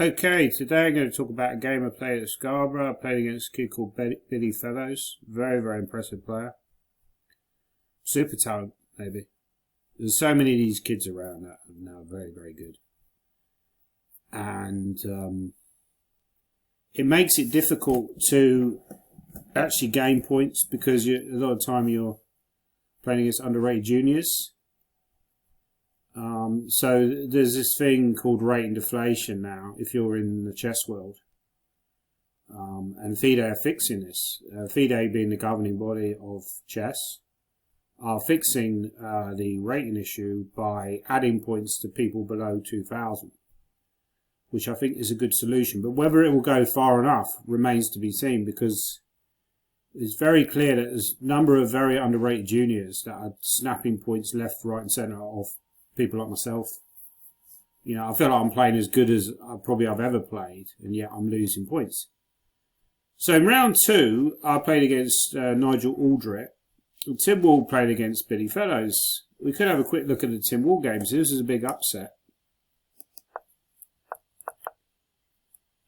Okay, today I'm going to talk about a game I played at Scarborough. I played against a kid called Billy Fellows. Very, very impressive player. Super talent, maybe. There's so many of these kids around that are now very, very good. And it makes it difficult to actually gain points because a lot of the time you're playing against underrated juniors. So there's this thing called rating deflation now, if you're in the chess world. And FIDE are fixing this. FIDE being the governing body of chess, are fixing the rating issue by adding points to people below 2,000, which I think is a good solution. But whether it will go far enough remains to be seen, because it's very clear that there's a number of very underrated juniors that are snapping points left, right and centre off people like myself. You know, I feel like I'm playing as good as I've ever played, and yet I'm losing points. So in round 2, I played against Nigel Aldrich. Tim Wall played against Billy Fellows. We could have a quick look at the Tim Wall games. This is a big upset.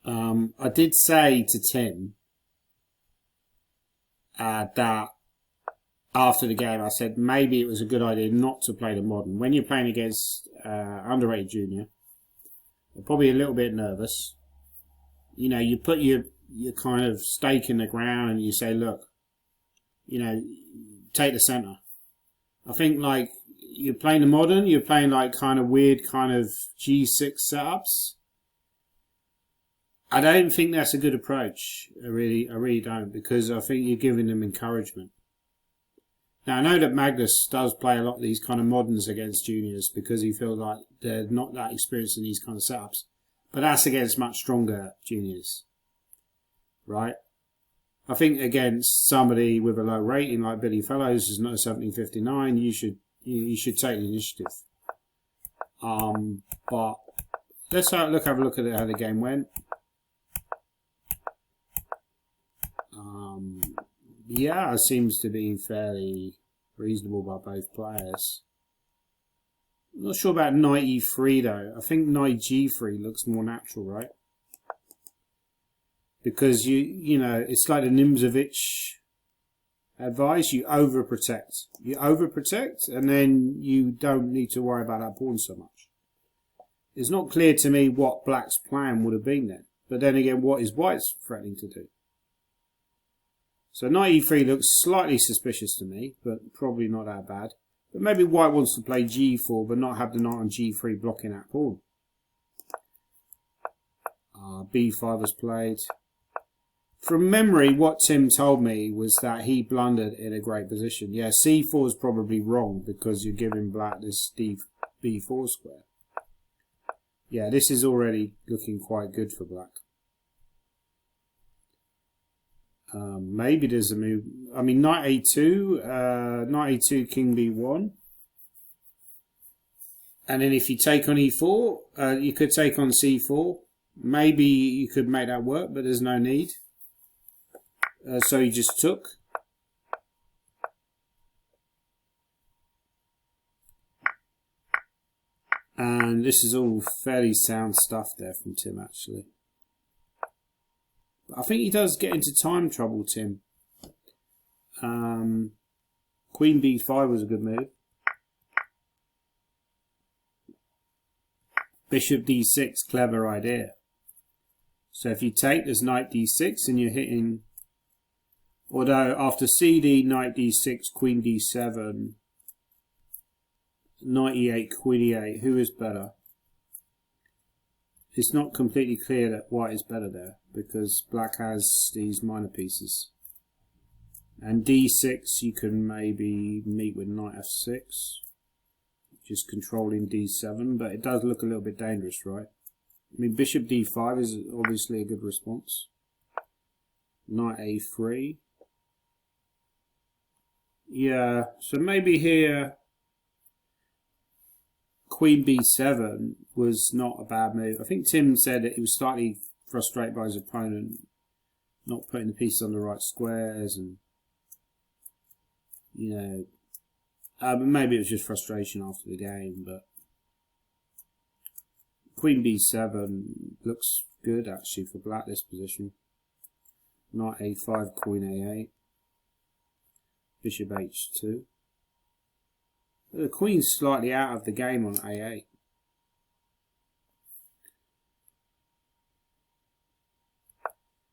I did say to Tim that after the game, I said maybe it was a good idea not to play the modern. When you're playing against underrated junior, they're probably a little bit nervous. You know, you put your kind of stake in the ground and you say, look, you know, take the centre. I think like you're playing the modern, you're playing like kind of weird kind of G6 setups. I don't think that's a good approach. I really don't, because I think you're giving them encouragement. Now, I know that Magnus does play a lot of these kind of moderns against juniors because he feels like they're not that experienced in these kind of setups. But that's against much stronger juniors, right? I think against somebody with a low rating like Billy Fellows, who's not a 1759, you should take the initiative. But let's have a look at how the game went. Yeah, it seems to be fairly reasonable by both players. I'm not sure about knight e3 though. I think knight g3 looks more natural, right? Because you know, it's like the Nimzovich advice, you overprotect. You overprotect and then you don't need to worry about that pawn so much. It's not clear to me what black's plan would have been then. But then again, what is white's threatening to do? So knight e3 looks slightly suspicious to me, but probably not that bad. But maybe white wants to play g4, but not have the knight on g3 blocking that pawn. b5 was played. From memory, what Tim told me was that he blundered in a great position. Yeah, c4 is probably wrong because you're giving black this b4 square. Yeah, this is already looking quite good for black. Maybe there's a move. I mean, knight a2, knight a2, king b1. And then if you take on e4, you could take on c4. Maybe you could make that work, but there's no need. So you just took. And this is all fairly sound stuff there from Tim, actually. I think he does get into time trouble, Tim. Queen b5 was a good move. Bishop d6, clever idea. So if you take, there's knight d6 and you're hitting... Although after cd, knight d6, queen d7, knight e8, queen e8, who is better? It's not completely clear that white is better there, because black has these minor pieces. And d6 you can maybe meet with knight f6, just controlling d7, but it does look a little bit dangerous, right? I mean, bishop d5 is obviously a good response. Knight a3. Yeah, so maybe here Queen b7 was not a bad move. I think Tim said that he was slightly frustrated by his opponent not putting the pieces on the right squares, and you know, maybe it was just frustration after the game. But Queen b7 looks good actually for black this position. Knight a5, Queen a8, Bishop h2. The Queen's slightly out of the game on a8.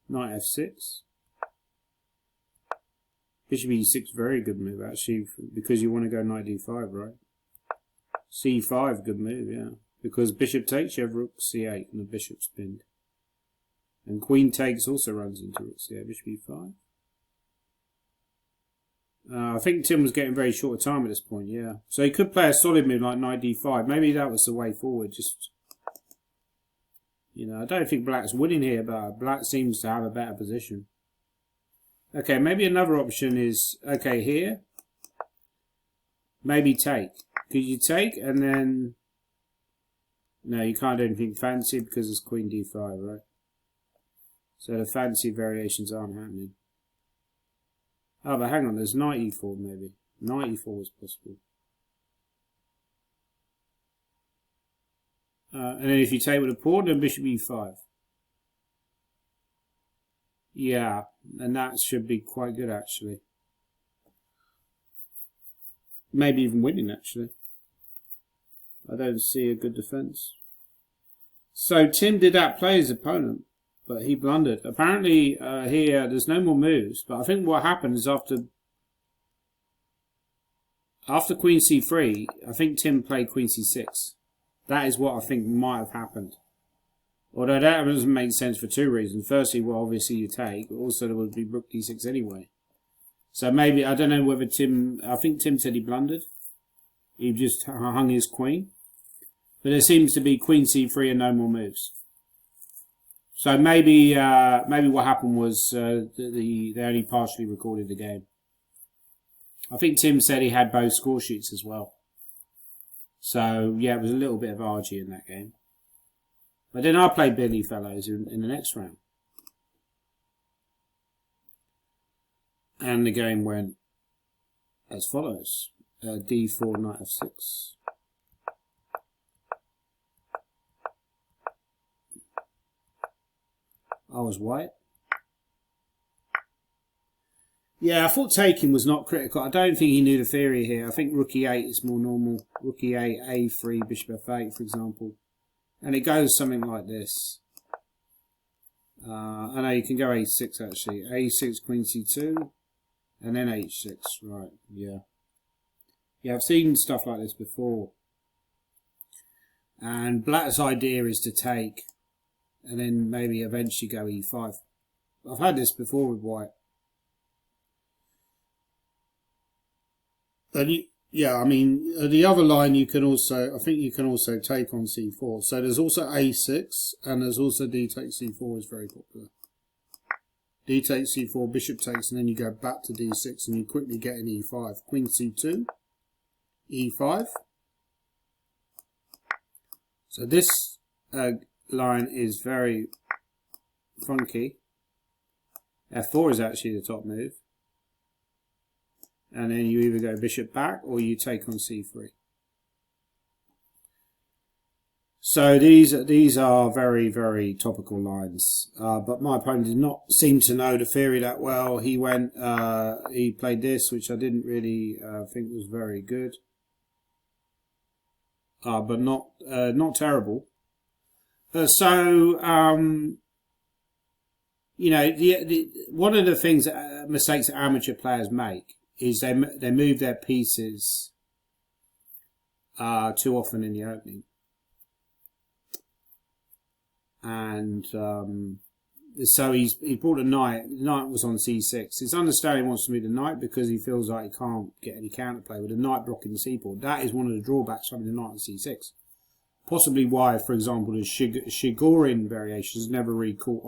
Knight f6. Bishop e6, very good move actually, because you want to go knight d5, right? c5, good move, yeah. Because bishop takes, you have rook c8 and the bishop's pinned. And queen takes also runs into rook c8, bishop e5. I think Tim was getting very short of time at this point, yeah. So he could play a solid move like knight d5. Maybe that was the way forward, just... You know, I don't think black's winning here, but black seems to have a better position. Okay, maybe another option is, okay, here. Maybe take. Could you take and then... No, you can't do anything fancy because it's queen d5, right? So the fancy variations aren't happening. Oh, but hang on, there's knight e4 maybe. Knight e4 is possible. And then if you take with a pawn, then bishop e5. Yeah, and that should be quite good actually. Maybe even winning actually. I don't see a good defense. So Tim did outplay his opponent, but he blundered. Apparently here there's no more moves, but I think what happened is after queen c3, I think Tim played queen c6. That is what I think might have happened. Although that doesn't make sense for two reasons. Firstly, well, obviously you take, but also there would be rook d6 anyway. So maybe, I don't know whether Tim, I think Tim said he blundered. He just hung his queen. But there seems to be queen c3 and no more moves. So maybe what happened was they only partially recorded the game. I think Tim said he had both score sheets as well. So yeah, it was a little bit of argy in that game. But then I played Billy Fellows in the next round. And the game went as follows. d4, knight f6. I was white. Yeah, I thought taking was not critical. I don't think he knew the theory here. I think rook e8 is more normal. Rook e8, a3, bishop f8, for example. And it goes something like this. I know you can go a6 actually. a6, queen c2, and then h6. Right, yeah. Yeah, I've seen stuff like this before. And black's idea is to take, and then maybe eventually go e5. I've had this before with white. And yeah, I mean, the other line you can also, I think you can also take on c4. So there's also a6, and there's also d takes c4 is very popular. D takes c4, bishop takes, and then you go back to d6, and you quickly get an e5. Queen c2, e5. So this line is very funky. f4 is actually the top move. And then you either go bishop back or you take on c3. So these are very, very topical lines. But my opponent did not seem to know the theory that well. He went, he played this, which I didn't really think was very good. But not terrible. You know, one of the things mistakes that amateur players make is they move their pieces too often in the opening, and so he brought a knight. The knight was on c6. His understanding wants to move the knight because he feels like he can't get any counterplay with a knight blocking the c-board. That is one of the drawbacks of having the knight on c6. Possibly why, for example, the Chigorin variations never really caught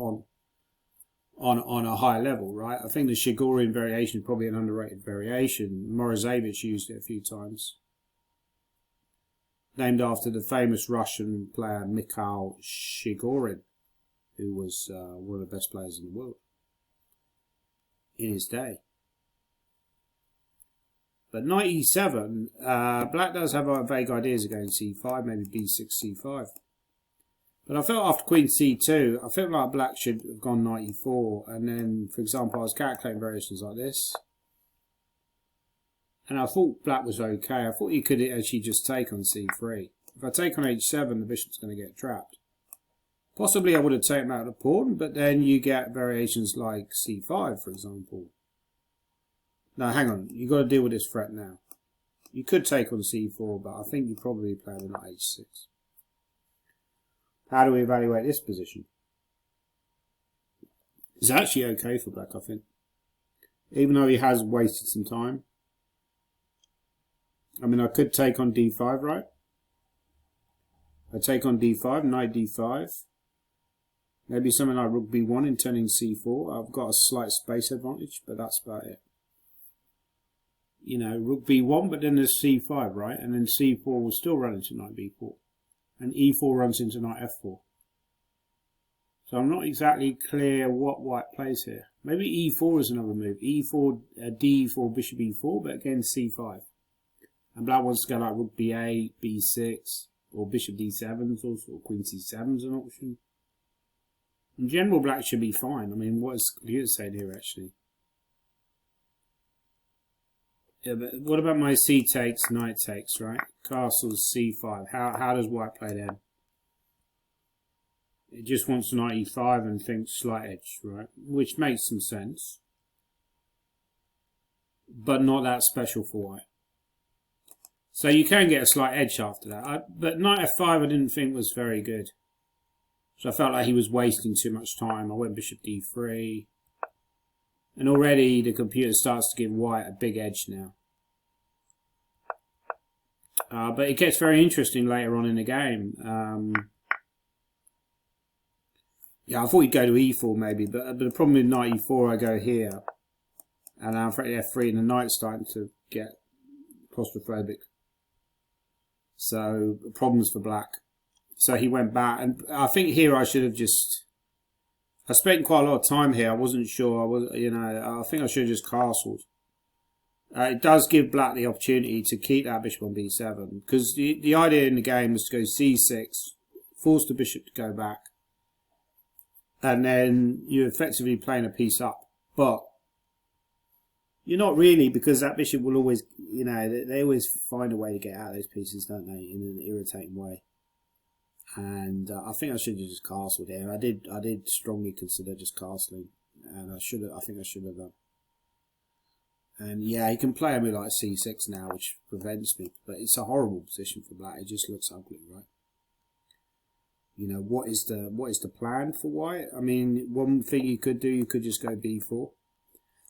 on a high level, right? I think the Chigorin variation is probably an underrated variation. Morozevich used it a few times. Named after the famous Russian player Mikhail Chigorin, who was one of the best players in the world in his day. But knight e7, black does have vague ideas of going c5, maybe b6, c5. But I felt after queen c2, I felt like black should have gone knight e4. And then, for example, I was calculating variations like this. And I thought black was okay. I thought he could actually just take on c3. If I take on h7, the bishop's going to get trapped. Possibly I would have taken out the pawn, but then you get variations like c5, for example. No, hang on. You've got to deal with this threat now. You could take on c4, but I think you probably play on knight h6. How do we evaluate this position? It's actually okay for black, I think. Even though he has wasted some time. I mean, I could take on d5, right? I take on d5, knight d5. Maybe something like rook b1 in turning c4. I've got a slight space advantage, but that's about it. You know, rook b1, but then there's c5, right? And then c4 will still run into knight b4. And e4 runs into knight f4. So I'm not exactly clear what white plays here. Maybe e4 is another move. e4, d4, bishop e4, but again c5. And black wants to go like rook b8, b6, or bishop d7 is also, or queen c7 is an option. In general, black should be fine. I mean, what is computer saying here actually? Yeah, but what about my c takes, knight takes, right? Castles c5. How does white play then? It just wants knight e5 and thinks slight edge, right? Which makes some sense. But not that special for white. So you can get a slight edge after that. But knight f5 I didn't think was very good. So I felt like he was wasting too much time. I went bishop d3. And already the computer starts to give white a big edge now. But it gets very interesting later on in the game. Yeah, I thought he'd go to e4 maybe. But the problem with knight e4, I go here. And I'm afraid f3 and the knight's starting to get claustrophobic. So problems for black. So he went back, and I think here I should have just. I spent quite a lot of time here. I wasn't sure. I think I should have just castled. It does give black the opportunity to keep that bishop on b7 because the idea in the game was to go c6, force the bishop to go back, and then you're effectively playing a piece up. But you're not really, because that bishop will always, they always find a way to get out of those pieces, don't they, in an irritating way. And I think I should have just castled here. I did strongly consider just castling, and I think I should have done. And yeah, he can play a move like c6 now, which prevents me. But it's a horrible position for black. It just looks ugly, right? What is the plan for white? I mean, one thing you could do, you could just go b4.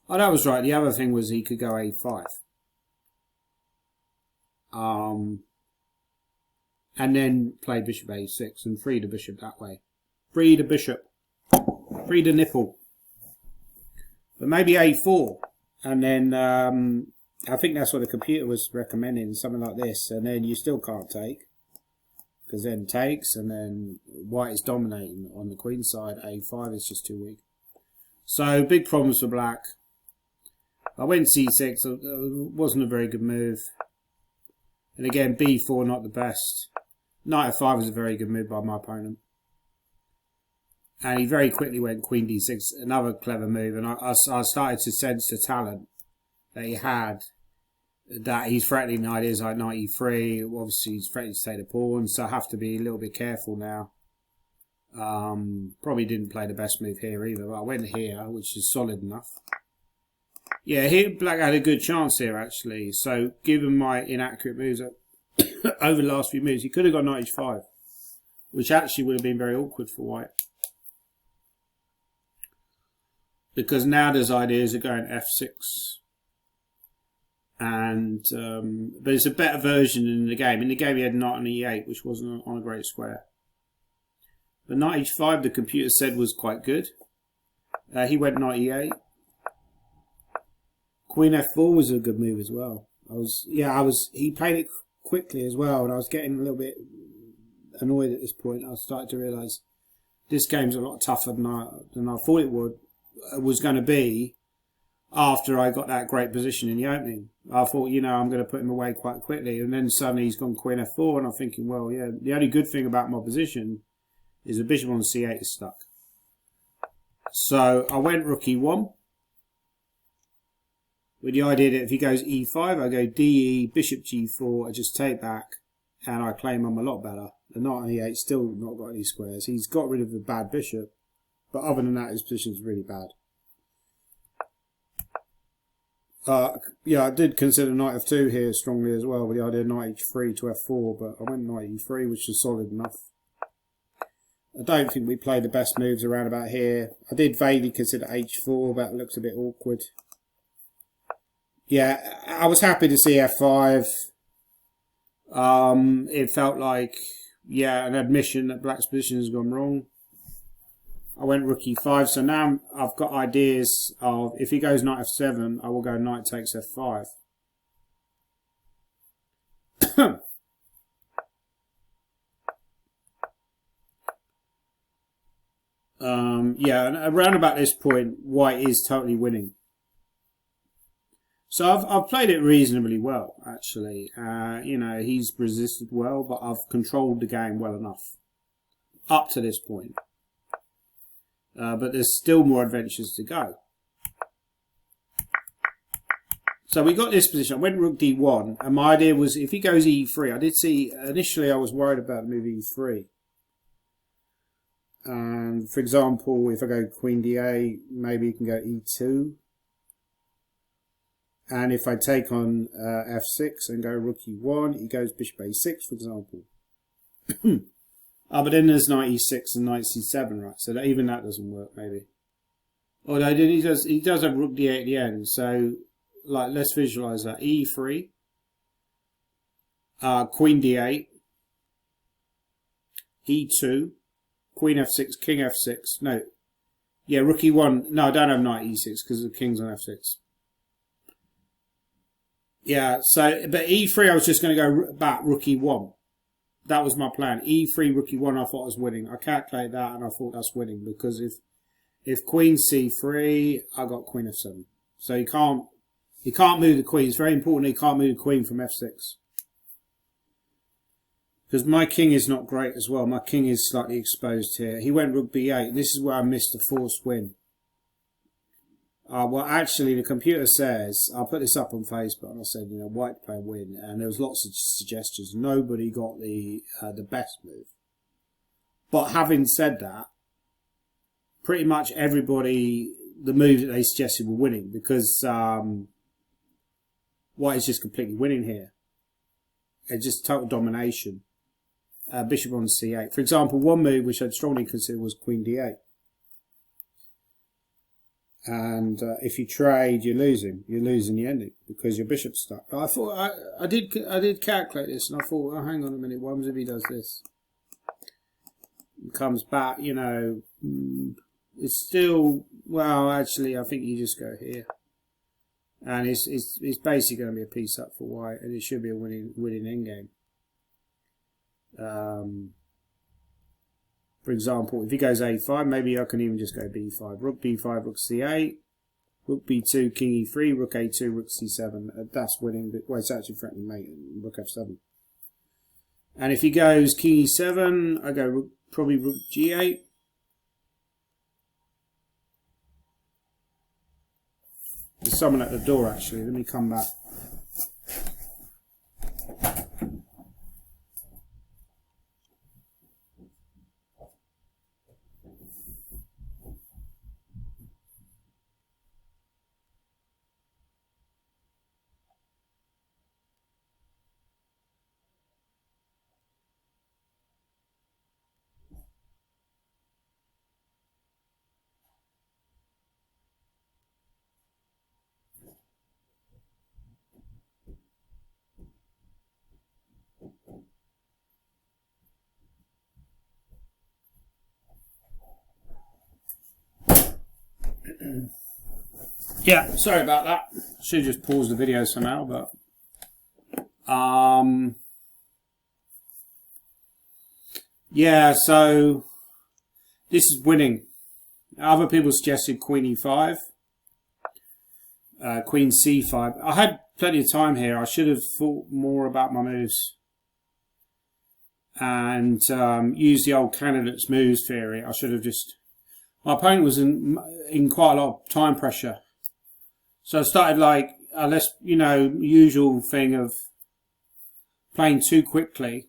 Oh, that was right. The other thing was he could go a5. And then play bishop a6 and free the bishop that way. Free the bishop. Free the nipple. But maybe a4. And then I think that's what the computer was recommending, something like this. And then you still can't take. Because then takes, and then white is dominating on the queen side. a5 is just too weak. So big problems for black. I went c6. It wasn't a very good move. And again, b4 not the best. Knight f5 was a very good move by my opponent. And he very quickly went queen d6, another clever move. And I started to sense the talent that he had. That he's threatening ideas like knight e3. Obviously, he's threatening to take the pawn, so I have to be a little bit careful now. Probably didn't play the best move here either, but I went here, which is solid enough. Yeah, here black had a good chance here actually. So given my inaccurate moves over the last few moves, he could have got knight h5, which actually would have been very awkward for white. Because now there's ideas of going f6. And but it's a better version in the game. In the game he had knight on e8, which wasn't on a great square. But knight h5 the computer said was quite good. He went knight e8. Queen f4 was a good move as well. He played it quickly as well, and I was getting a little bit annoyed at this point. I started to realise this game's a lot tougher than I thought it was going to be after I got that great position in the opening. I thought, I'm going to put him away quite quickly, and then suddenly he's gone queen f4, and I'm thinking, well, yeah, the only good thing about my position is the bishop on c8 is stuck. So I went rook e1 with the idea that if he goes e5, I go de, bishop g4, I just take back and I claim I'm a lot better. The knight on e8 still not got any squares. He's got rid of the bad bishop, but other than that his position's really bad. Yeah, I did consider knight f2 here strongly as well with the idea of knight h3 to f4, but I went knight e3, which is solid enough. I don't think we played the best moves around about here. I did vaguely consider h4, but it looks a bit awkward. Yeah, I was happy to see f5. It felt like, yeah, an admission that black's position has gone wrong. I went rook e5, so now I've got ideas of, if he goes knight f7, I will go knight takes f5. Yeah, and around about this point, white is totally winning. So I've played it reasonably well, actually. You know, he's resisted well, but I've controlled the game well enough up to this point. But there's still more adventures to go. So we got this position. I went rook d1, and my idea was if he goes e3, I did see, initially I was worried about the move e3. And for example, if I go queen d8, maybe you can go e2. And if I take on f6 and go rook e1, he goes bishop a6, for example. But then there's knight e6 and knight c7, right? So that, even that doesn't work, maybe. Although he does have rook d8 at the end. So, like, let's visualize that. e3, queen d8, e2, queen f6, king f6. No, yeah, rook e1. No, I don't have knight e6 because the king's on f6. Yeah, so, but e3 I was just going to go back rook e1. That was my plan. e3, rook e1 I thought I was winning. I calculated that and I thought that's winning because if queen c3, I got queen f7. So he can't move the queen. It's very important he can't move the queen from f6. Because my king is not great as well. My king is slightly exposed here. He went rook b8. This is where I missed a forced win. Well, actually, the computer says, I'll put this up on Facebook, and I said, you know, white play win, and there was lots of suggestions. Nobody got the best move. But having said that, pretty much everybody, the moves that they suggested were winning, because white is just completely winning here. It's just total domination. Bishop on c8. For example, one move which I'd strongly consider was queen d8. And if you trade, you're losing. You're losing the ending because your bishop's stuck. I thought I did calculate this, and I thought, oh, hang on a minute. What happens if he does this? He comes back, you know. It's still, well. Actually, I think you just go here, and it's basically going to be a piece up for white, and it should be a winning endgame. For example, if he goes a5, maybe I can even just go b5. Rook b5, rook c8, rook b2, king e3, rook a2, rook c7. That's winning, but well, it's actually threatening mate, rook f7. And if he goes king e7, I go probably rook g8. There's someone at the door actually. Let me come back. Yeah, sorry about that. Should just pause the video somehow, but yeah, so this is winning. Other people suggested queen e5, queen c5. I had plenty of time here. I should have thought more about my moves. and used the old candidates moves theory. I should have just... My opponent was in quite a lot of time pressure. So I started like a less, usual thing of playing too quickly.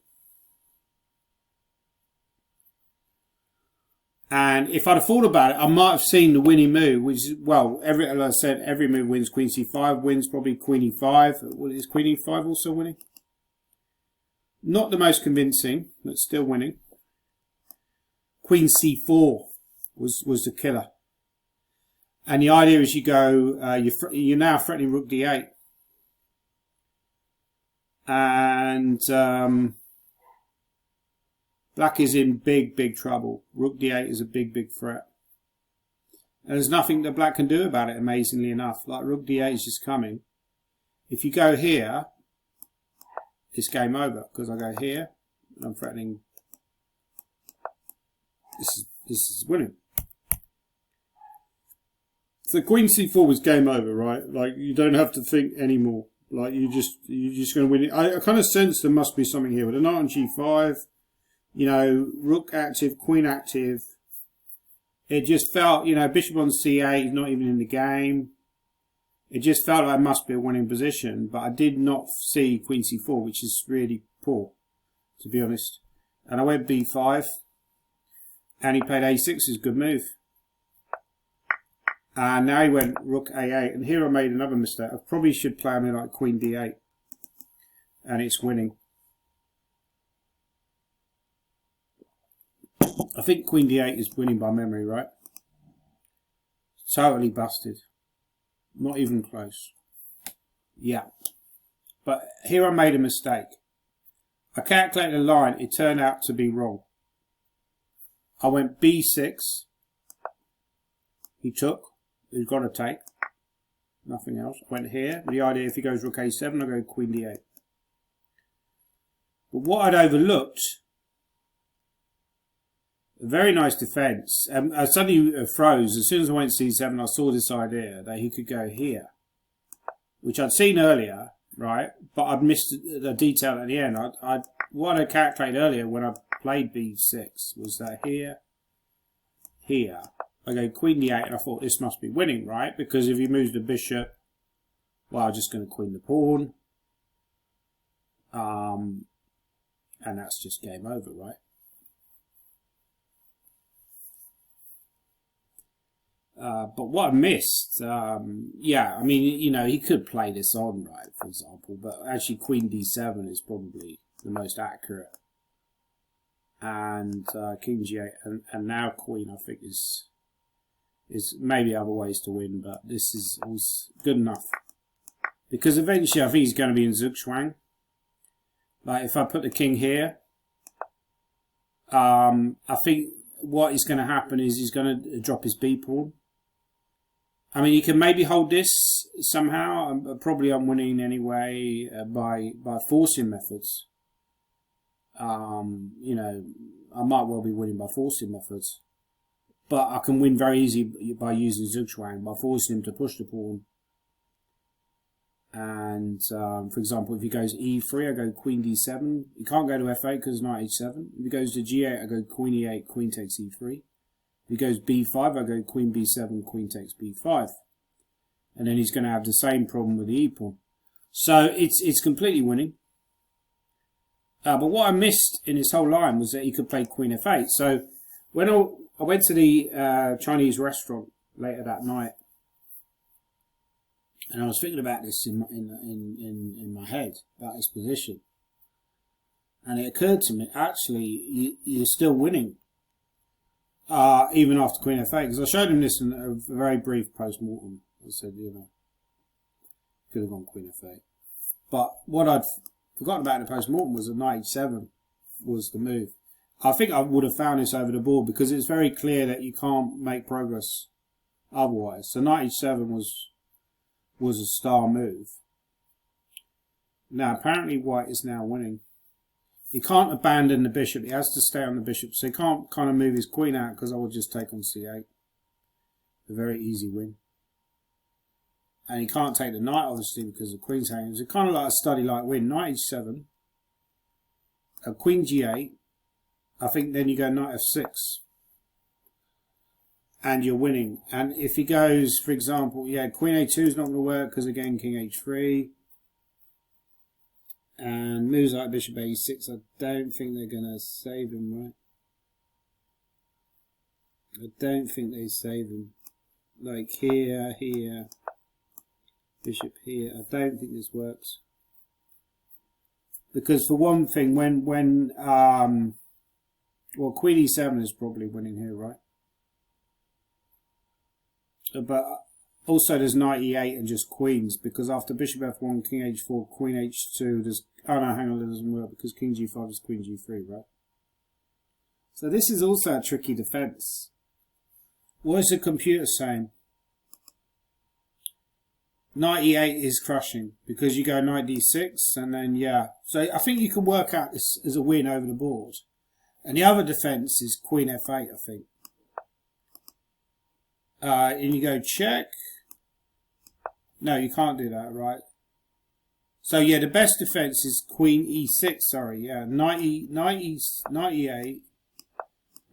And if I'd have thought about it, I might have seen the winning move, which is, well, as I said, every move wins. Queen c5 wins, probably queen e5. Is queen e5 also winning? Not the most convincing, but still winning. Queen c4 was the killer. And the idea is you go, you're now threatening rook d8. And black is in big trouble. Rook d8 is a big threat. And there's nothing that black can do about it, amazingly enough. Like rook d8 is just coming. If you go here, it's game over, because I go here, and I'm threatening. This is winning. So queen c4 was game over, right? Like, you don't have to think anymore. Like, you're just going to win it. I kind of sense there must be something here with a knight on g5. Rook active, queen active. It just felt, bishop on c8 is not even in the game. It just felt like it must be a winning position, but I did not see queen c4, which is really poor, to be honest. And I went b5, and he played a6 is a good move. And now he went rook a8, and here I made another mistake. I probably should play him like queen d8, and it's winning. I think queen d8 is winning by memory, right? Totally busted. Not even close. Yeah. But here I made a mistake. I calculated a line. It turned out to be wrong. I went b6. He took. He's got to take. Nothing else. I went here. The idea, if he goes rook a7, I go queen d8. But what I'd overlooked... A very nice defence. I suddenly froze. As soon as I went c7, I saw this idea that he could go here, which I'd seen earlier, right? But I'd missed the detail at the end. What I calculated earlier when I played b6 was that here, I go queen d8, and I thought this must be winning, right? Because if he moves the bishop, well, I'm just going to queen the pawn, and that's just game over, right? But what I missed, yeah, I mean, he could play this on, right, for example, but actually queen d7 is probably the most accurate. And king g8, and now queen, I think, is maybe other ways to win, but this was good enough. Because eventually I think he's going to be in Zugzwang. Like, if I put the king here, I think what is going to happen is he's going to drop his b pawn. I mean, he can maybe hold this somehow. Probably I'm winning anyway by forcing methods. I might well be winning by forcing methods. But I can win very easily by using Zugzwang, by forcing him to push the pawn. And, for example, if he goes e3, I go queen d7. He can't go to f8 because knight h7. If he goes to g8, I go queen e8, queen takes e3. If he goes b5, I go queen b7, queen takes b5. And then he's going to have the same problem with the e pawn. So it's completely winning. But what I missed in his whole line was that he could play queen f8. So when I went to the Chinese restaurant later that night, and I was thinking about this in my head, about his position. And it occurred to me, actually, you're still winning. Even after queen f8. Because I showed him this in a very brief post-mortem. I said, could have gone queen f8. But what I'd forgotten about in the post-mortem was that knight h7 was the move. I think I would have found this over the board because it's very clear that you can't make progress otherwise. So knight h7 was a star move. Now, apparently white is now winning. He can't abandon the bishop. He has to stay on the bishop. So he can't kind of move his queen out because I will just take on c8. A very easy win. And he can't take the knight, obviously, because the queen's hanging. It's kind of like a study-like win. Knight h7. queen g8. I think then you go knight f6. And you're winning. And if he goes, for example, yeah, queen a2 is not going to work because, again, king h3. And moves like bishop a6, I don't think they're going to save him, right? I don't think they save him. Like here, here, bishop here. I don't think this works. Because for one thing, well, queen e7 is probably winning here, right? But also there's knight e8 and just queens, because after bishop f1, king h4, queen h2, there's... Oh no, hang on, that doesn't work because king g5 is queen g3, right? So this is also a tricky defense. What is the computer saying? Knight e8 is crushing because you go knight d6 and then, yeah. So I think you can work out this as a win over the board. And the other defense is queen f8, I think. And you go check. No, you can't do that, right? So yeah, the best defense is queen e6. Sorry, yeah, knight e8,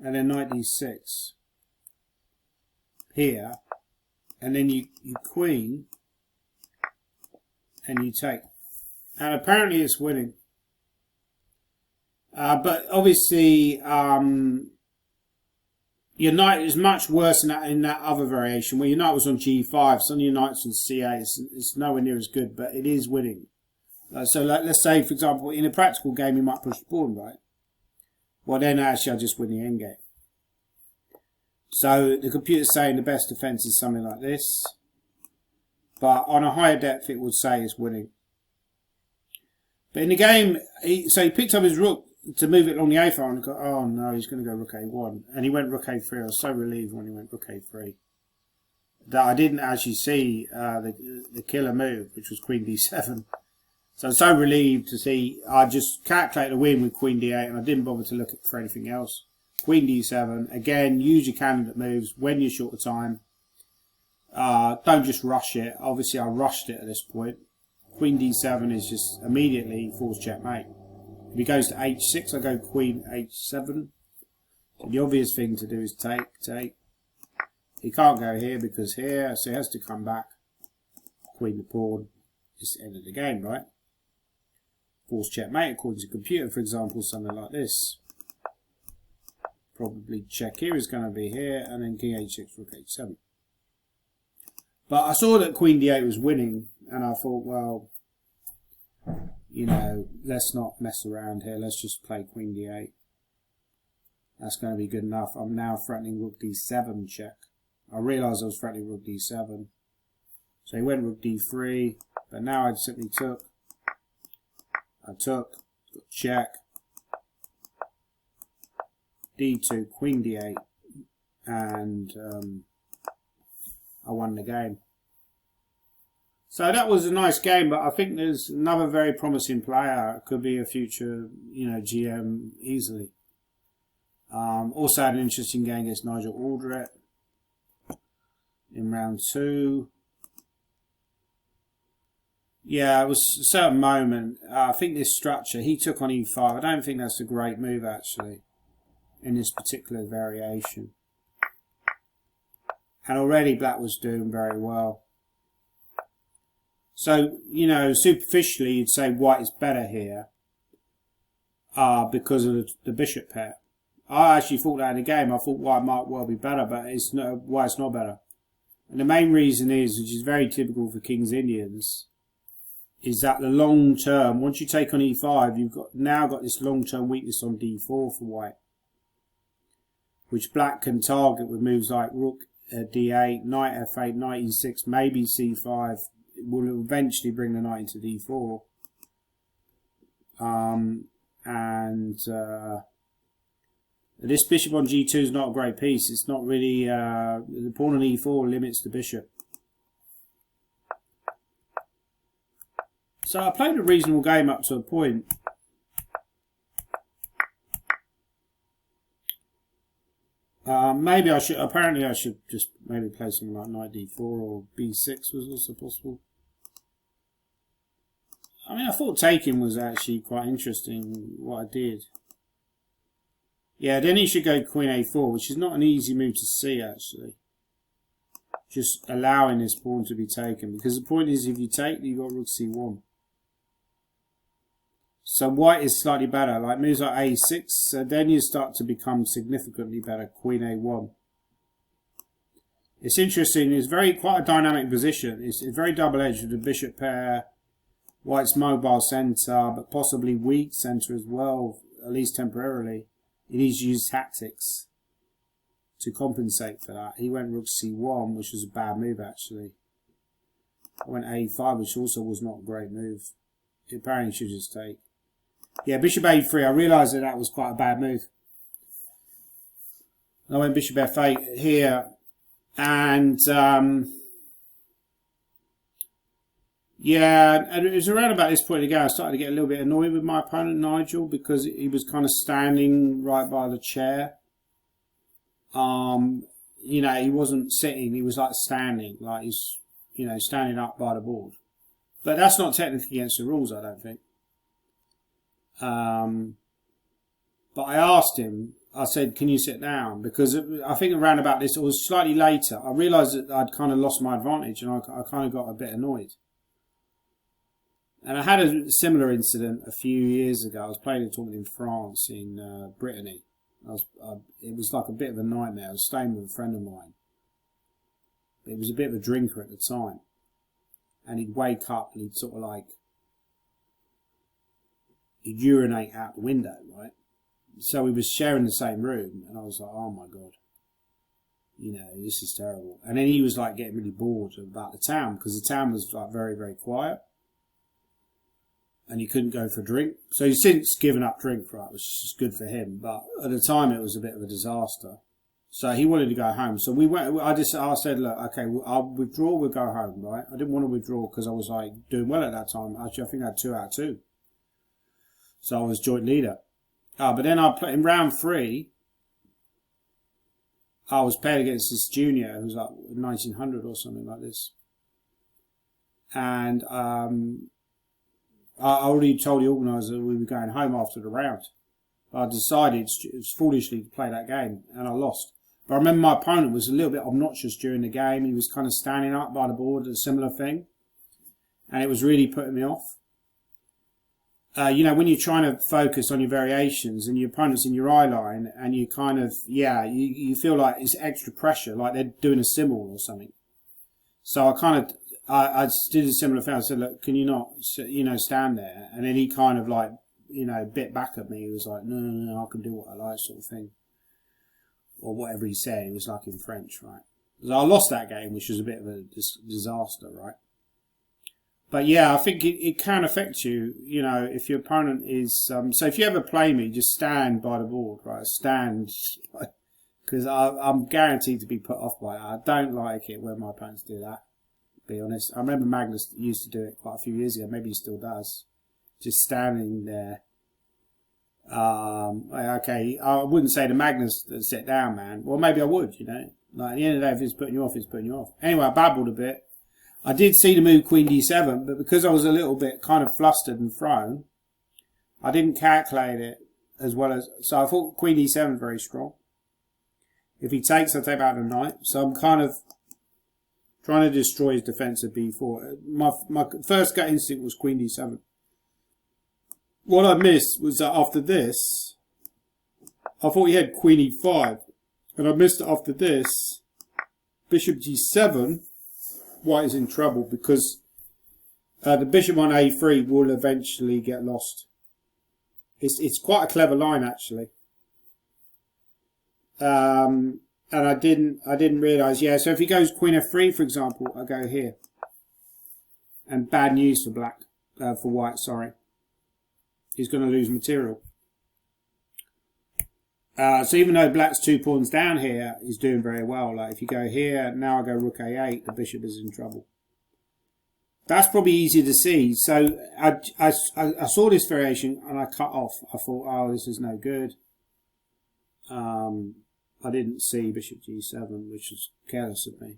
and then knight d6 here, and then you queen, and you take. And apparently it's winning. But obviously, your knight is much worse in that other variation, where your knight was on g5, some of your knight's on c8. It's nowhere near as good, but it is winning. So let's say, for example, in a practical game, you might push the pawn, right? Well, then actually I'll just win the endgame. So the computer's saying the best defense is something like this. But on a higher depth, it would say it's winning. But in the game, so he picked up his rook to move it along the a file and got, oh no, he's going to go rook a1. And he went rook a3. I was so relieved when he went rook a3 that I didn't actually see the killer move, which was queen d7. So I'm so relieved to see. I just calculated a win with queen d8 and I didn't bother to look for anything else. Queen d7. Again, use your candidate moves when you're short of time. Don't just rush it. Obviously, I rushed it at this point. Queen d7 is just immediately forced checkmate. If he goes to h6, I go queen h7. So the obvious thing to do is take. He can't go here because here, so he has to come back. Queen the pawn. It's the end of the game, right? Forced checkmate, according to the computer, for example, something like this. Probably check here is going to be here, and then king h6, rook h7. But I saw that queen d8 was winning, and I thought, well, you know, let's not mess around here. Let's just play queen d8. That's going to be good enough. I'm now threatening rook d7 check. I realised I was threatening rook d7. So he went rook d3, but now I simply took. I took, check, d2, queen d8, and I won the game. So that was a nice game, but I think there's another very promising player. Could be a future, you know, GM easily. Also had an interesting game against Nigel Aldrett in round 2. Yeah, it was a certain moment. I think this structure, he took on e5. I don't think that's a great move, actually, in this particular variation. And already black was doing very well. So, you know, superficially, you'd say white is better here because of the bishop pair. I actually thought that in the game. I thought white might well be better, but it's not, white's not better. And the main reason is, which is very typical for King's Indians, is that the long term, once you take on e5, you've now got this long term weakness on d4 for white, which black can target with moves like rook d8, knight f8, knight e6, maybe c5. It will eventually bring the knight into d4. This bishop on g2 is not a great piece. It's not really, the pawn on e4 limits the bishop. So I played a reasonable game up to a point. Maybe I should, apparently I should just maybe play something like knight d4 or b6 was also possible. I mean, I thought taking was actually quite interesting, what I did. Yeah, then he should go queen a4, which is not an easy move to see, actually. Just allowing this pawn to be taken. Because the point is, if you take, you've got rook c1. So white is slightly better, like moves like a6, so then you start to become significantly better, queen a1. It's interesting, it's quite a dynamic position. It's very double-edged with the bishop pair, white's mobile centre, but possibly weak centre as well, at least temporarily. He needs to use tactics to compensate for that. He went rook c1, which was a bad move actually. I went a5, which also was not a great move. He apparently should just take. Yeah, bishop a3, I realised that was quite a bad move. I went bishop f8 here, and yeah, and it was around about this point again I started to get a little bit annoyed with my opponent Nigel, because he was kind of standing right by the chair. You know, he wasn't sitting, he was like standing, like he's, you know, standing up by the board. But that's not technically against the rules, I don't think. But I asked him, I said, can you sit down? Because I think around about this, it was slightly later, I realised that I'd kind of lost my advantage, and I kind of got a bit annoyed. And I had a similar incident a few years ago. I was playing a tournament in France, in Brittany. It was like a bit of a nightmare. I was staying with a friend of mine. He was a bit of a drinker at the time. And he'd wake up and he'd sort of like, he'd urinate out the window, right? So we was sharing the same room, and I was like, oh my God, you know, this is terrible. And then he was like getting really bored about the town, because the town was like very, very quiet. And he couldn't go for a drink. So he's since given up drink, right, which is good for him. But at the time, it was a bit of a disaster. So he wanted to go home. So we went. I said, look, okay, I'll withdraw. We'll go home, right? I didn't want to withdraw because I was like doing well at that time. Actually, I think I had 2 out of 2. So I was joint leader. But then I played in round 3. I was paired against this junior who was like 1900 or something like this. And I already told the organiser we were going home after the round. I decided foolishly to play that game, and I lost. But I remember my opponent was a little bit obnoxious during the game. He was kind of standing up by the board, a similar thing. And it was really putting me off. You know, when you're trying to focus on your variations and your opponent's in your eye line, and you kind of, yeah, you feel like it's extra pressure, like they're doing a symbol or something. So I did a similar thing. I said, look, can you not, you know, stand there? And then he kind of like, you know, bit back at me. He was like, no, I can do what I like, sort of thing. Or whatever he said. It was like in French, right? So I lost that game, which was a bit of a disaster, right? But yeah, I think it can affect you, you know, if your opponent is... so if you ever play me, just stand by the board, right? Stand, because I'm guaranteed to be put off by that. I don't like it when my opponents do that, to be honest. I remember Magnus used to do it quite a few years ago. Maybe he still does. Just standing there. Okay, I wouldn't say to Magnus, sit down, man. Well, maybe I would, you know. Like, at the end of the day, if it's putting you off, it's putting you off. Anyway, I babbled a bit. I did see the move Queen D7, but because I was a little bit kind of flustered and thrown, I didn't calculate it as well as... So I thought Queen D7 is very strong. If he takes, I take out the knight. So I'm kind of trying to destroy his defence of B4. My first gut instinct was Queen D7. What I missed was that after this, I thought he had Queen E5. And I missed it after this. Bishop G7... White is in trouble because the bishop on A3 will eventually get lost. It's quite a clever line actually, and I didn't realise. Yeah, so if he goes Queen F3, for example, I go here, and bad news for black, for white. Sorry, he's going to lose material. So even though black's 2 pawns down here, he's doing very well. Like if you go here, now I go rook a8, the bishop is in trouble. That's probably easier to see. So I saw this variation and I cut off. I thought, oh, this is no good. I didn't see bishop g7, which was careless of me.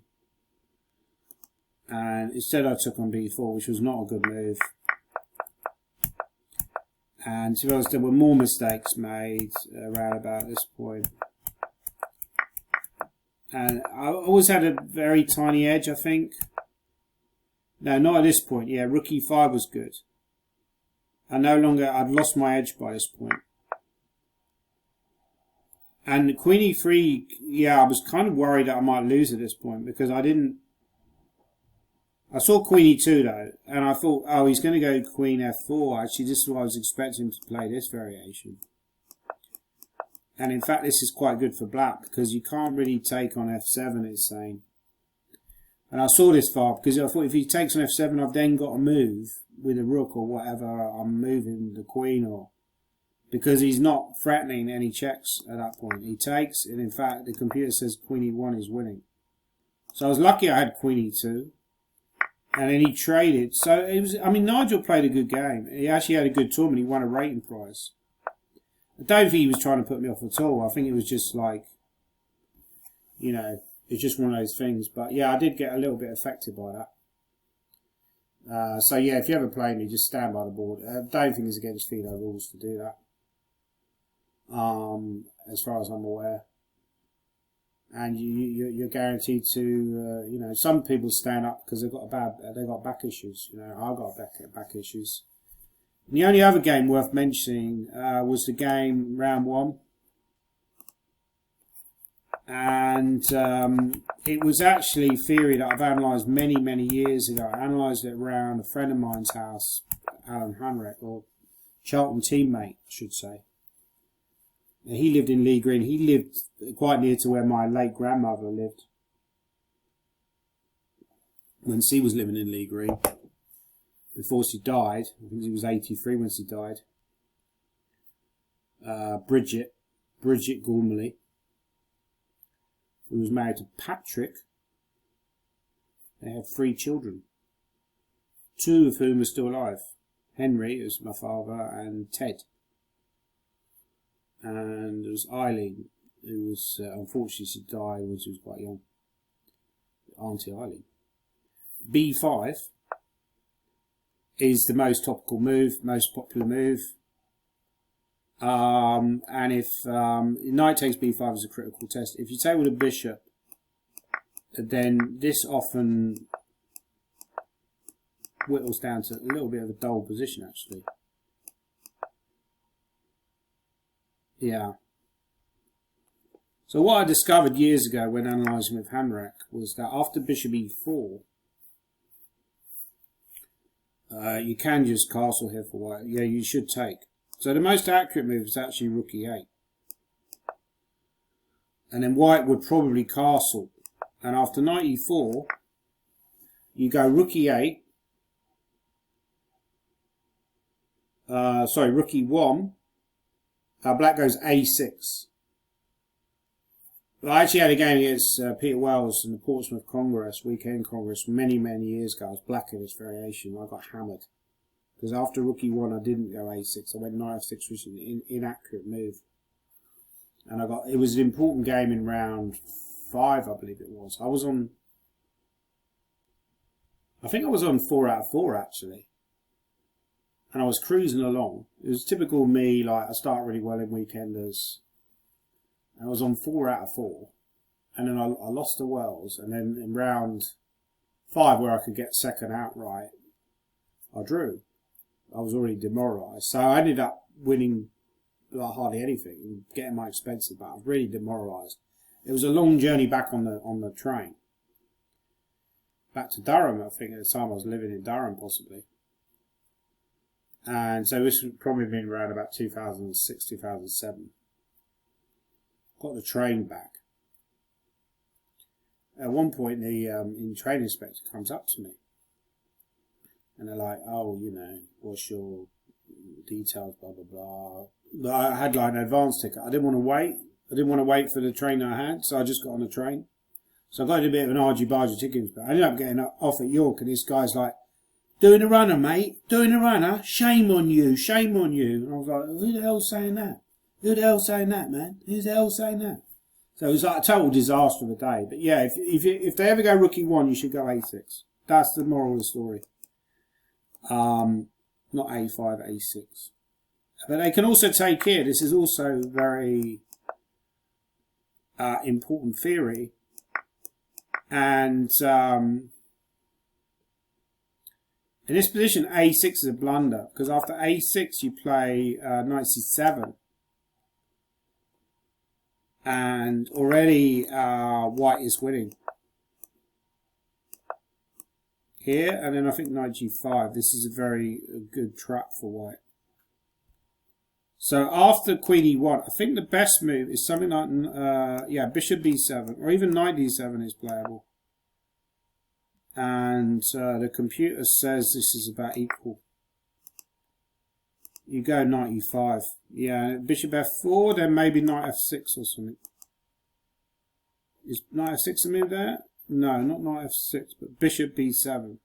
And instead I took on b4, which was not a good move. And to be honest, there were more mistakes made around about this point. And I always had a very tiny edge, I think. No, not at this point. Yeah, rook e5 was good. I'd lost my edge by this point. And queen e3, yeah, I was kind of worried that I might lose at this point because I saw queen e2 though, and I thought, oh, he's going to go queen f4. Actually, this is what I was expecting him to play, this variation. And in fact, this is quite good for black because you can't really take on f7, it's saying. And I saw this far because I thought if he takes on f7, I've then got to move with a rook or whatever. I'm moving the queen, or because he's not threatening any checks at that point. He takes, and in fact, the computer says queen e1 is winning. So I was lucky I had queen e2. And then he traded. So it was. I mean, Nigel played a good game. He actually had a good tournament. He won a rating prize. I don't think he was trying to put me off at all. I think it was just like, you know, it's just one of those things. But yeah, I did get a little bit affected by that. So yeah, if you ever play me, just stand by the board. I don't think it's against FIDE rules to do that. As far as I'm aware. And you're guaranteed to, you know, some people stand up because they've got back issues. You know, I've got back issues. And the only other game worth mentioning was the game round 1, and it was actually theory that I've analysed many years ago. I analysed it around a friend of mine's house, Alan Hanrek, or Charlton teammate, I should say. He lived in Lee Green. He lived quite near to where my late grandmother lived when she was living in Lee Green. Before she died, I think she was 83 when she died. Bridget Gormally, who was married to Patrick. They had 3 children, 2 of whom are still alive. Henry, who's my father, and Ted. And there was Eileen, who was, unfortunately, she died when she was quite young. Auntie Eileen. B5 is the most topical move, most popular move. And if knight takes b5 is a critical test. If you take with a bishop, then this often whittles down to a little bit of a dull position, actually. Yeah. So what I discovered years ago when analysing with Hanrek was that after bishop e4, you can just castle here for white. Yeah, you should take. So the most accurate move is actually rook e8. And then white would probably castle. And after knight e4, you go rook e8. Rook e1. Black goes a6. I actually had a game against Peter Wells in the Portsmouth Congress, weekend Congress, many years ago. I was black in this variation. I got hammered. Because after rook e1, I didn't go a6. I went knight f6, which is an inaccurate move. And it was an important game in round 5, I believe it was. I think I was on 4 out of 4, actually. And I was cruising along. It was typical me, like I start really well in weekenders. And I was on 4 out of 4. And then I lost to Wells. And then in round 5, where I could get second outright, I drew. I was already demoralised. So I ended up winning like hardly anything and getting my expensive back. I was really demoralised. It was a long journey back on the train. Back to Durham, I think, at the time I was living in Durham, possibly. And so this would probably been around about 2006, 2007. Got the train back. At one point, the train inspector comes up to me. And they're like, oh, you know, what's your details, blah, blah, blah. But I had like an advance ticket. I didn't want to wait. I didn't want to wait for the train I had, so I just got on the train. So I got a bit of an argy-bargy ticket, but I ended up getting off at York, and this guy's like, doing a runner, mate, doing a runner, shame on you, shame on you. And I was like, who the hell's saying that? Who the hell's saying that, man? Who the hell's saying that? So it was like a total disaster of a day. But yeah, if they ever go rook e1, you should go a6. That's the moral of the story. Not a5, a6. But they can also take here. This is also very important theory. And in this position, a6 is a blunder, because after a6 you play knight c7. And already white is winning. Here, and then I think knight g5. This is a very good trap for white. So after queen e1, I think the best move is something like, yeah, bishop b7, or even knight d7 is playable. And the computer says this is about equal. You go knight e5. Yeah, bishop f4, then maybe knight f6 or something. Is knight f6 a move there? No, not knight f6, but bishop b7.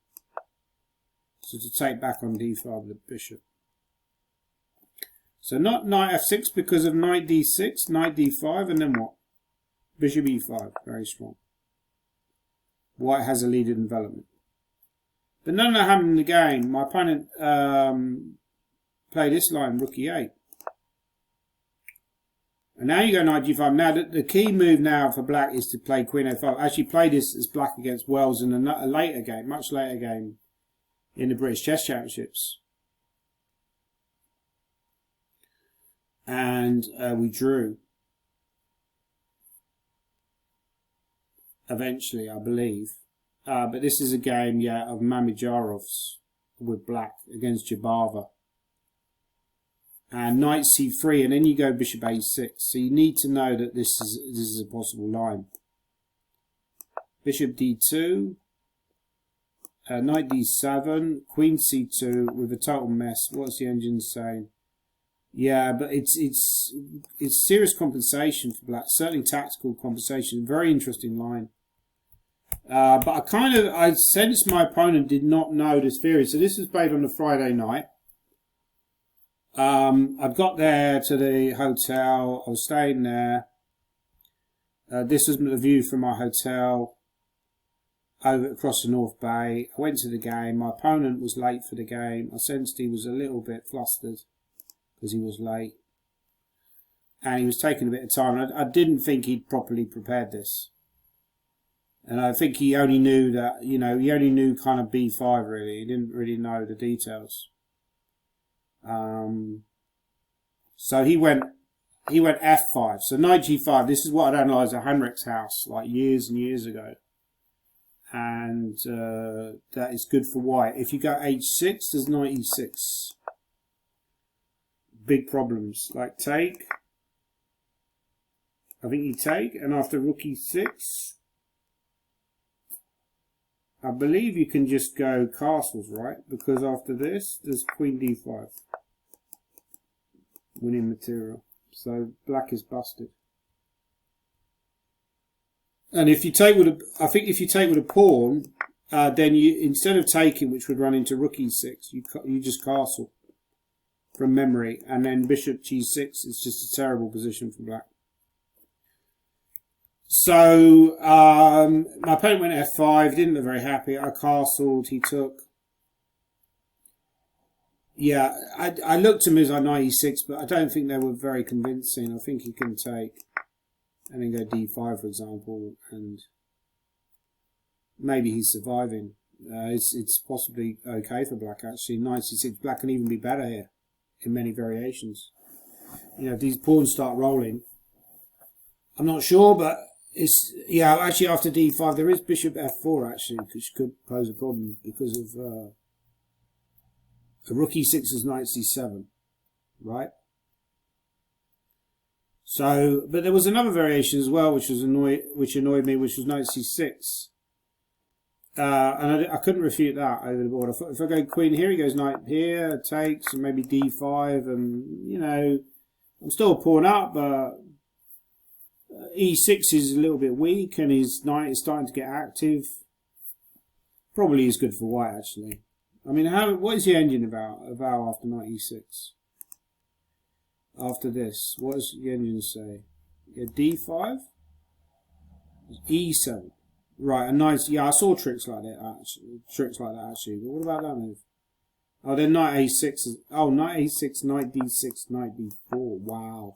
So to take back on d5 with the bishop. So not knight f6 because of knight d6, knight d5, and then what? Bishop e5, very strong. White has a lead in development. But none of that happened in the game. My opponent played this line, rook e8. And now you go knight g5. Now the key move now for black is to play queen a5. I actually played this as black against Wells in a later game, much later game in the British Chess Championships. And we drew. Eventually, I believe. But this is a game, yeah, of Mamijarov's with black against Jabava. And knight c3, and then you go bishop a6. So you need to know that this is a possible line. Bishop d2, knight d7, queen c2 with a total mess. What's the engine saying? Yeah, but it's serious compensation for black. Certainly tactical compensation. Very interesting line. But I sensed my opponent did not know this theory. So this was played on a Friday night. I got there to the hotel. I was staying there. This was the view from my hotel over across the North Bay. I went to the game. My opponent was late for the game. I sensed he was a little bit flustered because he was late. And he was taking a bit of time. I didn't think he'd properly prepared this. And I think he only knew that, he only knew kind of b5 really. He didn't really know the details. So he went f5. So knight g5. This is what I'd analysed at Henrik's house like years and years ago. And that is good for white. If you go h6, there's knight e6. Big problems. Like take. I think you take. And after rook e6, I believe you can just go castles, right? Because after this, there's queen d5. Winning material. So black is busted. And if you take with a pawn, then you, instead of taking, which would run into rook e6, you just castle from memory, and then bishop g6 is just a terrible position for black. So my opponent went f5, didn't look very happy. I castled, he took. Yeah, I looked at moves like knight e6, but I don't think they were very convincing. I think he can take and then go d5, for example, and maybe he's surviving. It's possibly okay for black, actually. Knight c6, black can even be better here in many variations. If these pawns start rolling, I'm not sure, but it's, yeah, actually after d5 there is bishop f4 actually, which could pose a problem because of rook e6 is knight c7, right? So, but there was another variation as well, which annoyed me, which was knight c6, and I couldn't refute that over the board. If I go queen here, he goes knight here, takes, and maybe d5, and I'm still a pawn up, but e6 is a little bit weak, and his knight is starting to get active. Probably is good for white, actually. I mean, what is the engine about after knight e6? After this, what does the engine say? Yeah, d5, e7, right? A nice, yeah. I saw tricks like that actually. But what about that move? Oh, then knight a6. Oh, knight a6, knight d6, knight d4. Wow.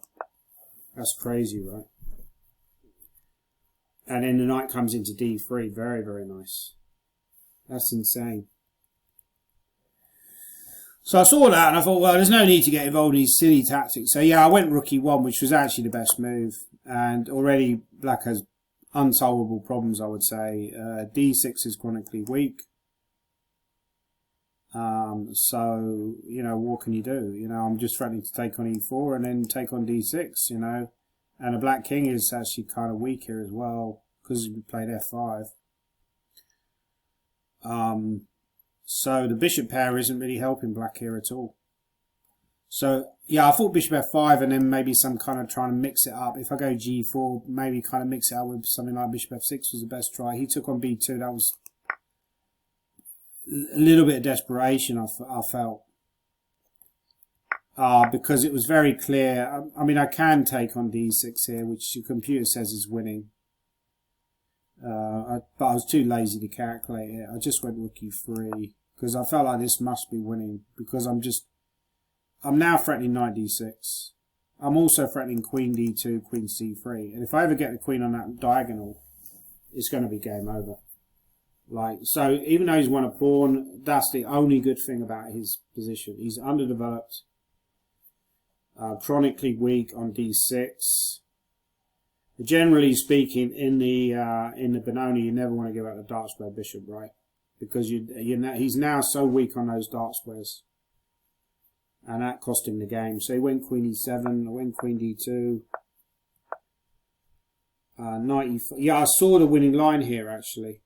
That's crazy, right? And then the knight comes into d3. Very, very nice. That's insane. So I saw that and I thought, well, there's no need to get involved in these silly tactics. So yeah, I went rook e1, which was actually the best move. And already black has unsolvable problems, I would say. d6 is chronically weak. So, you know, what can you do? You know, I'm just threatening to take on e4 and then take on d6, you know. And the black king is actually kind of weak here as well because we played f5. So the bishop pair isn't really helping black here at all. So, yeah, I thought bishop f5 and then maybe some kind of trying to mix it up. If I go g4, maybe kind of mix it up with something like bishop f6 was the best try. He took on b2. That was a little bit of desperation, I felt. Because it was very clear. I mean, I can take on d6 here, which the computer says is winning. But I was too lazy to calculate it. I just went rook e3 because I felt like this must be winning because I'm now threatening knight d6. I'm also threatening queen d2, queen c3. And if I ever get the queen on that diagonal, it's going to be game over. Like, so even though he's won a pawn, that's the only good thing about his position. He's underdeveloped, chronically weak on d6. Generally speaking, in the Benoni, you never want to give out the dark square bishop, right? Because he's now so weak on those dark squares, and that cost him the game. So he went queen e7, I went queen d2, knight e4. Yeah, I saw the winning line here actually.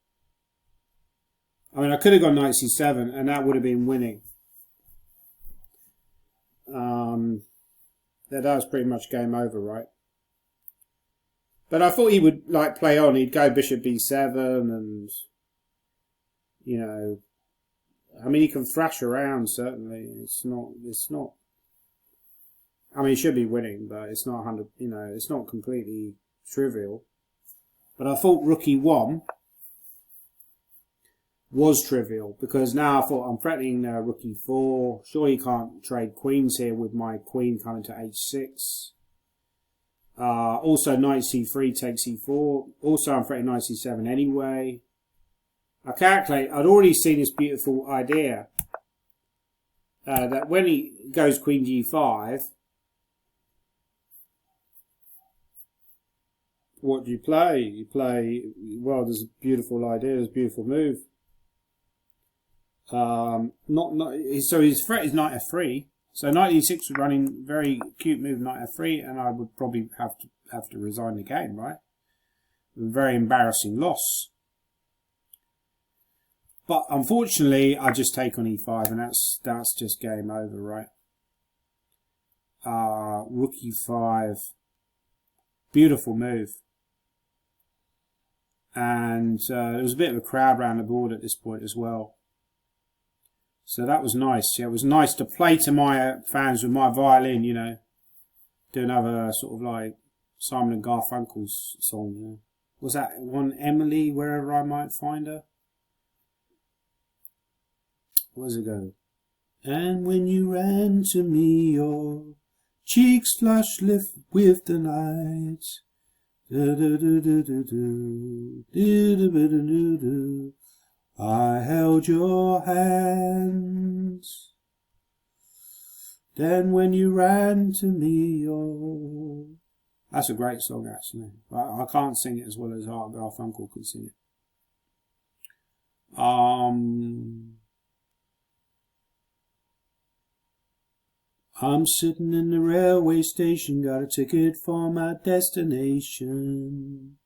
I mean, I could have gone knight c7, and that would have been winning. That was pretty much game over, right? But I thought he would like play on. He'd go bishop b7 and, you know, I mean, he can thrash around, certainly. It's not, I mean, he should be winning, but it's not 100, you know, it's not completely trivial. But I thought rook e1 was trivial because now I thought I'm threatening rook e4. Sure, you can't trade queens here with my queen coming to h6. Also knight c3 takes e4. Also I'm threatening knight c7 anyway. I calculate, I'd already seen this beautiful idea that when he goes queen g5, what do you play? You play, well, there's a beautiful idea, there's a beautiful move. So his threat is knight f3. So knight e6 was running very cute move, knight f3, and I would probably have to resign the game, right? A very embarrassing loss. But unfortunately, I just take on e5, and that's just game over, right? Rook e5, beautiful move, and there was a bit of a crowd around the board at this point as well. So that was nice. Yeah, it was nice to play to my fans with my violin, you know. Do another sort of like Simon and Garfunkel's song, you know. Was that one, Emily, Wherever I Might Find Her? What does it go? And when you ran to me, your cheeks flushed with the night. I held your hands. Then when you ran to me, oh... That's a great song, actually. I can't sing it as well as Art Garfunkel could sing it. I'm sitting in the railway station, got a ticket for my destination.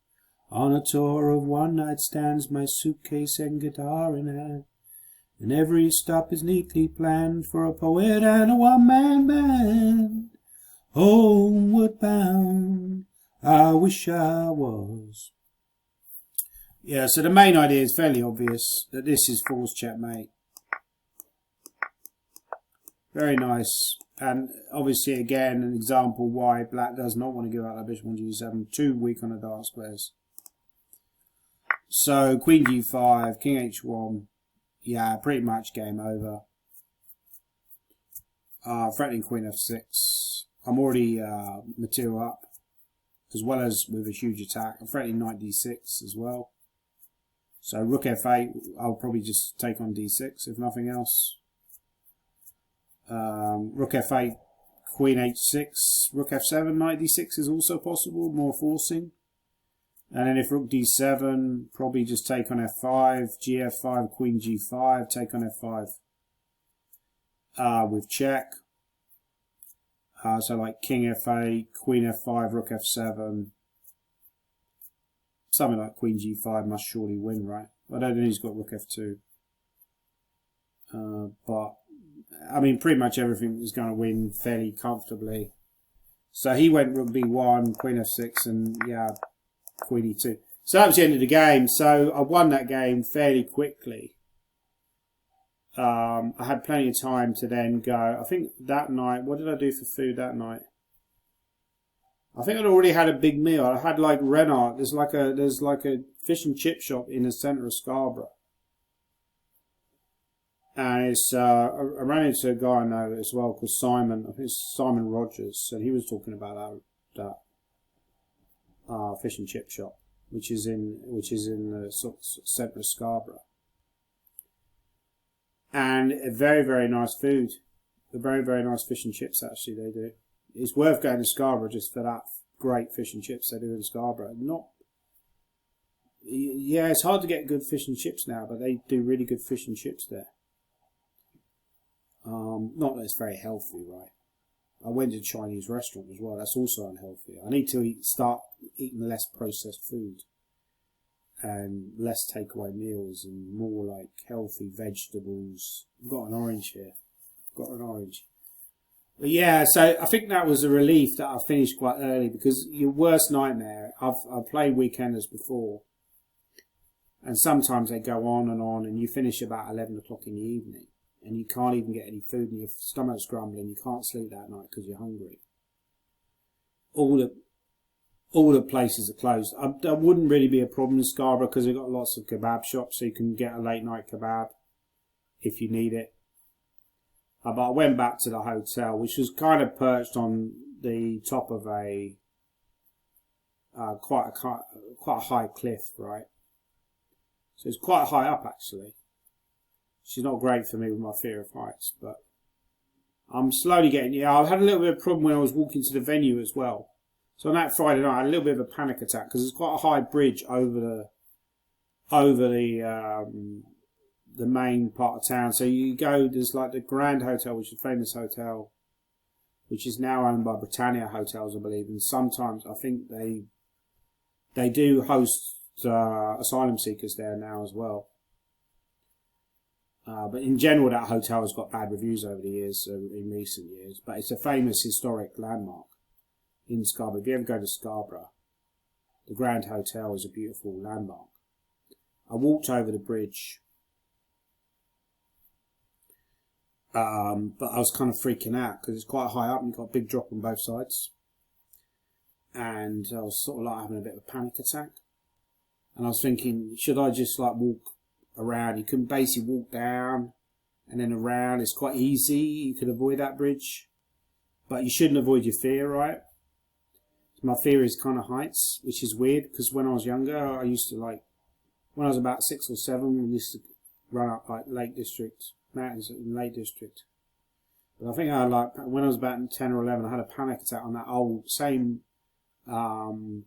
On a tour of one-night stands, my suitcase and guitar in hand. And every stop is neatly planned for a poet and a one-man band. Homeward bound, I wish I was. Yeah, so the main idea is fairly obvious, that this is forced checkmate. Very nice. And obviously, again, an example why black does not want to give out that bishop on g7. Too weak on the dark squares. So, queen g5, king h1. Yeah, pretty much game over. threatening queen f6. I'm already material up, as well as with a huge attack. I'm threatening knight d6 as well. So rook f8, I'll probably just take on d6 if nothing else. Rook f8, queen h6, rook f7, knight d6 is also possible, more forcing. And then if rook d7, probably just take on f5, gf5, queen g5, take on f5 with check. So like king f8, queen f5, rook f7. Something like queen g5 must surely win, right? I don't think he's got rook f2. But, I mean, pretty much everything is going to win fairly comfortably. So he went rook b1, queen f6, and yeah, queen e2. So that was the end of the game. So I won that game fairly quickly. I had plenty of time to then go. I think that night, what did I do for food that night? I think I'd already had a big meal. I had like Renard. There's like a fish and chip shop in the centre of Scarborough, and it's I ran into a guy I know as well called Simon. I think it's Simon Rogers, and he was talking about that fish and chip shop, which is in the sort of centre of Scarborough, and a very, very nice food. A very, very nice fish and chips actually they do. It's worth going to Scarborough just for that great fish and chips they do in Scarborough. Yeah, it's hard to get good fish and chips now, but they do really good fish and chips there. Not that it's very healthy, right? I went to a Chinese restaurant as well. That's also unhealthy. I need to start eating less processed food and less takeaway meals and more like healthy vegetables. I've got an orange here. Got an orange. But yeah, so I think that was a relief that I finished quite early, because your worst nightmare, I've played weekenders before, and sometimes they go on, and you finish about 11 o'clock in the evening, and you can't even get any food, and your stomach's grumbling, you can't sleep that night because you're hungry. All the places are closed. That wouldn't really be a problem in Scarborough because they've got lots of kebab shops, so you can get a late night kebab if you need it. But I went back to the hotel, which was kind of perched on the top of a quite a high cliff, right? So it's quite high up actually. Which is not great for me with my fear of heights, but I'm slowly getting. Yeah, I had a little bit of a problem when I was walking to the venue as well. So on that Friday night, I had a little bit of a panic attack because there's quite a high bridge over the main part of town. So you go, there's like the Grand Hotel, which is a famous hotel, which is now owned by Britannia Hotels, I believe. And sometimes I think they do host asylum seekers there now as well. But in general, that hotel has got bad reviews over the years, in recent years. But it's a famous historic landmark in Scarborough. If you ever go to Scarborough, the Grand Hotel is a beautiful landmark. I walked over the bridge. But I was kind of freaking out because it's quite high up and you've got a big drop on both sides. And I was sort of like having a bit of a panic attack. And I was thinking, should I just like walk around? You can basically walk down and then around. It's quite easy. You could avoid that bridge. But you shouldn't avoid your fear, right? My fear is kind of heights, which is weird because when I was younger, I used to like, when I was about 6 or 7, we used to run up like Lake District, mountains in Lake District. But I think I like, when I was about 10 or 11, I had a panic attack on that old, same mountain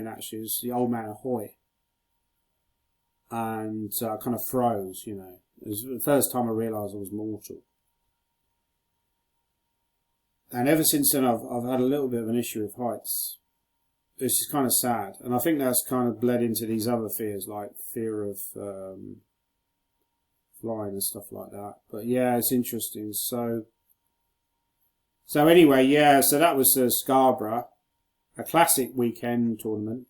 actually. It was the old Mount Ahoy. And I kind of froze, you know. It was the first time I realised I was mortal. And ever since then, I've had a little bit of an issue with heights. This is kind of sad. And I think that's kind of bled into these other fears, like fear of flying and stuff like that. But yeah, it's interesting. So anyway, yeah, so that was Scarborough, a classic weekend tournament.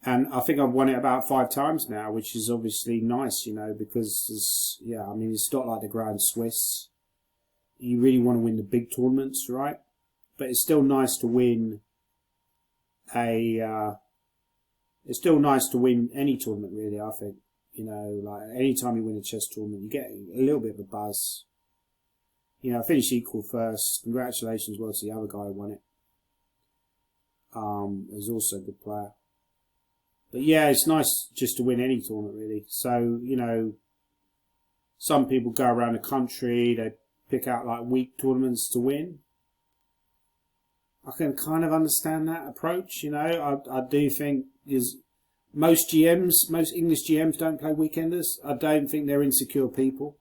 And I think I've won it about 5 times now, which is obviously nice, you know, because it's, yeah, I mean, it's not like the Grand Swiss. You really want to win the big tournaments, right? But it's still nice to win it's still nice to win any tournament, really, I think. You know, like any time you win a chess tournament, you get a little bit of a buzz. You know, I finished equal first. Congratulations, well, to the other guy who won it. Is also a good player. But yeah, it's nice just to win any tournament, really. So, you know, some people go around the country, they pick out like weak tournaments to win. I can kind of understand that approach, you know. I do think most English GMs don't play weekenders. I don't think they're insecure people.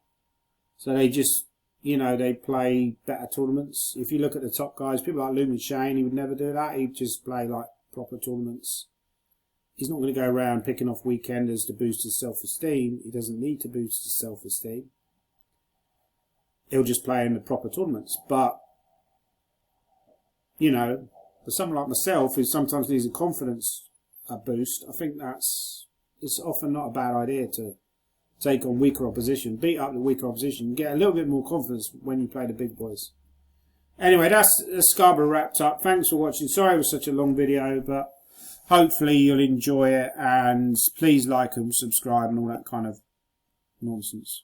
So they just, you know, they play better tournaments. If you look at the top guys, people like Lumen Shane, he would never do that. He'd just play like proper tournaments. He's not going to go around picking off weekenders to boost his self-esteem. He doesn't need to boost his self-esteem. He'll just play in the proper tournaments. But, you know, for someone like myself who sometimes needs a confidence boost, I think it's often not a bad idea to take on weaker opposition, beat up the weaker opposition, get a little bit more confidence when you play the big boys. Anyway, that's Scarborough wrapped up. Thanks for watching. Sorry it was such a long video, but hopefully you'll enjoy it, and please like and subscribe and all that kind of nonsense.